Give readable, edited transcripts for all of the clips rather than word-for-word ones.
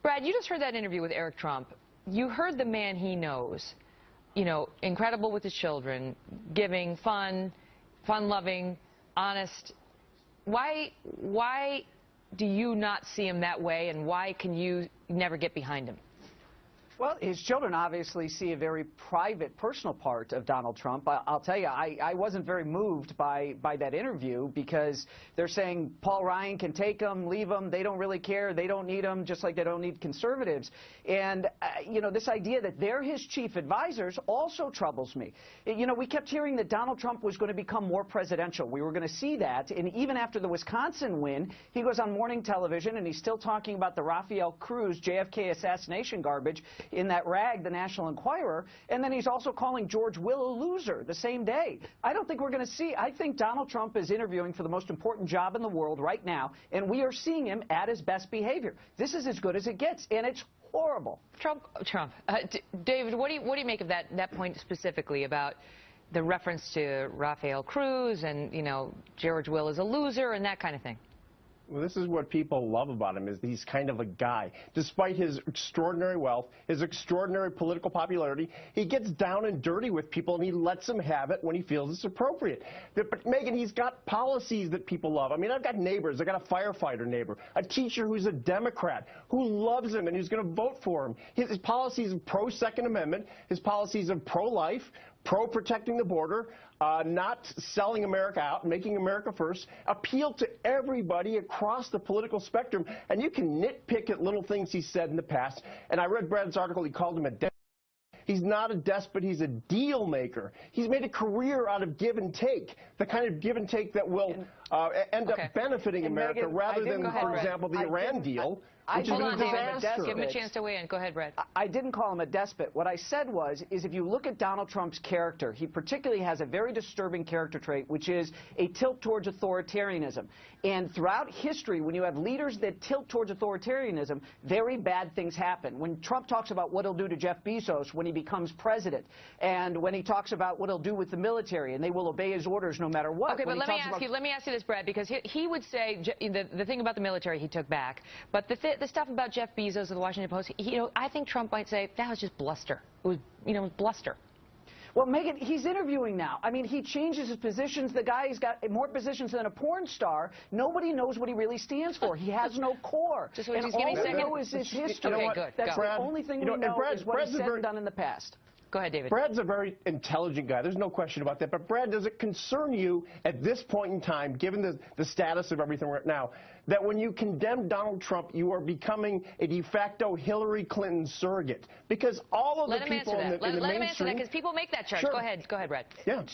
Brad, you just heard that interview with Eric Trump. You heard the man he knows, incredible with his children, giving, fun-loving, honest. Why do you not see him that way, and why can you never get behind him? Well, his children obviously see a very private, personal part of Donald Trump. I'll tell you, I wasn't very moved by that interview, because they're saying Paul Ryan can take him, leave him, they don't really care, they don't need him, just like they don't need conservatives. And, this idea that they're his chief advisors also troubles me. We kept hearing that Donald Trump was going to become more presidential. We were going to see that. And even after the Wisconsin win, he goes on morning television and he's still talking about the Rafael Cruz JFK assassination garbage in that rag, the National Enquirer, and then he's also calling George Will a loser the same day. I don't think we're going to see. I think Donald Trump is interviewing for the most important job in the world right now, and we are seeing him at his best behavior. This is as good as it gets, and it's horrible. David, what do you make of that point specifically about the reference to Rafael Cruz and, George Will is a loser and that kind of thing? Well, this is what people love about him, is he's kind of a guy. Despite his extraordinary wealth, his extraordinary political popularity, he gets down and dirty with people, and he lets them have it when he feels it's appropriate. But, Megan, he's got policies that people love. I mean, I've got neighbors. I've got a firefighter neighbor, a teacher who's a Democrat, who loves him and who's going to vote for him. His policies of pro-Second Amendment, his policies of pro-life, pro-protecting the border, not selling America out, making America first, appeal to everybody across the political spectrum. And you can nitpick at little things he said in the past. And I read Brad's article. He called him a despot. He's not a despot. He's a deal maker. He's made a career out of give and take, the kind of give and take that will end up benefiting America, Megan, rather than, for example, the Iran deal. Hold on, David. Give him a chance to weigh in. Go ahead, Brad. I didn't call him a despot. What I said is if you look at Donald Trump's character, he particularly has a very disturbing character trait, which is a tilt towards authoritarianism. And throughout history, when you have leaders that tilt towards authoritarianism, very bad things happen. When Trump talks about what he'll do to Jeff Bezos when he becomes president, and when he talks about what he'll do with the military, and they will obey his orders no matter what. Okay, but let me ask you this, Brad, because he would say the thing about the military he took back, but the stuff about Jeff Bezos of the Washington Post, I think Trump might say that was just bluster. It was, bluster. Well, Megan, he's interviewing now. I mean, he changes his positions. The guy's got more positions than a porn star. Nobody knows what he really stands for. He has no core. Just and all we know is his history. Okay, good. That's the only thing we know is what he's said and done in the past. Go ahead, David. Brad's a very intelligent guy. There's no question about that. But, Brad, does it concern you at this point in time, given the status of everything right now, that when you condemn Donald Trump, you are becoming a de facto Hillary Clinton surrogate? Because all of the people in the mainstream... Let him answer that, because people make that charge. Sure. Go ahead, Brad. Yeah.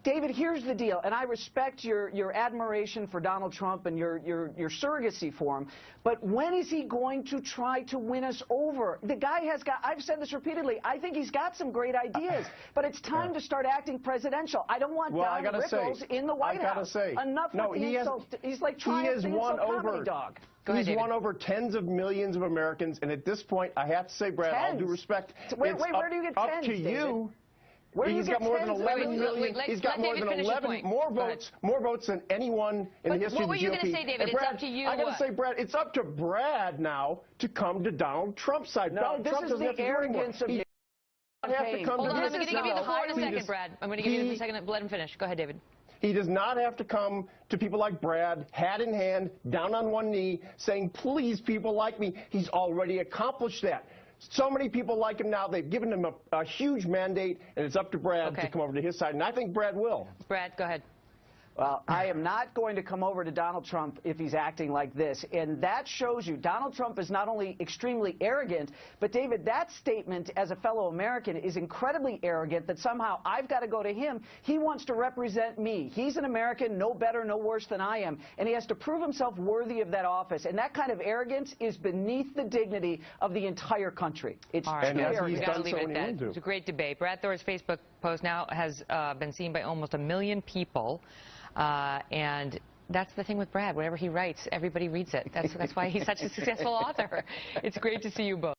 David, here's the deal, and I respect your admiration for Donald Trump and your surrogacy for him, but when is he going to try to win us over? The guy has got, I've said this repeatedly, I think he's got some great ideas, but it's time to start acting presidential. I don't want Don Rickles in the White House. Enough with the insult. He's like trying to insult comedy dog. He's won over tens of millions of Americans, and at this point, I have to say, Brad, all due respect, where do you get up tens, to you. He's got more than 11 million. He's got more than 11 more votes than anyone in the history of the GOP. What were you going to say, David? Brad, it's up to you. I got to say, Brad, it's up to Brad now to come to Donald Trump's side. No, Donald Trump doesn't have to do anymore. Hold on, I'm going to give you the floor in a second, Brad. I'm going to give you a second. Let him finish. Go ahead, David. He does not have to come to people like Brad, hat in hand, down on one knee, saying, please, people like me. He's already accomplished that. So many people like him now. They've given him a huge mandate, and it's up to Brad to come over to his side, and I think Brad will. Brad, go ahead. Well, I am not going to come over to Donald Trump if he's acting like this. And that shows you Donald Trump is not only extremely arrogant, but, David, that statement as a fellow American is incredibly arrogant that somehow I've got to go to him. He wants to represent me. He's an American, no better, no worse than I am. And he has to prove himself worthy of that office. And that kind of arrogance is beneath the dignity of the entire country. It's all right, arrogant. You've got to leave it at that. It's a great debate. Brad Thor's Facebook post now has been seen by almost 1 million people. And that's the thing with Brad. Whatever he writes, everybody reads it. That's why he's such a successful author. It's great to see you both.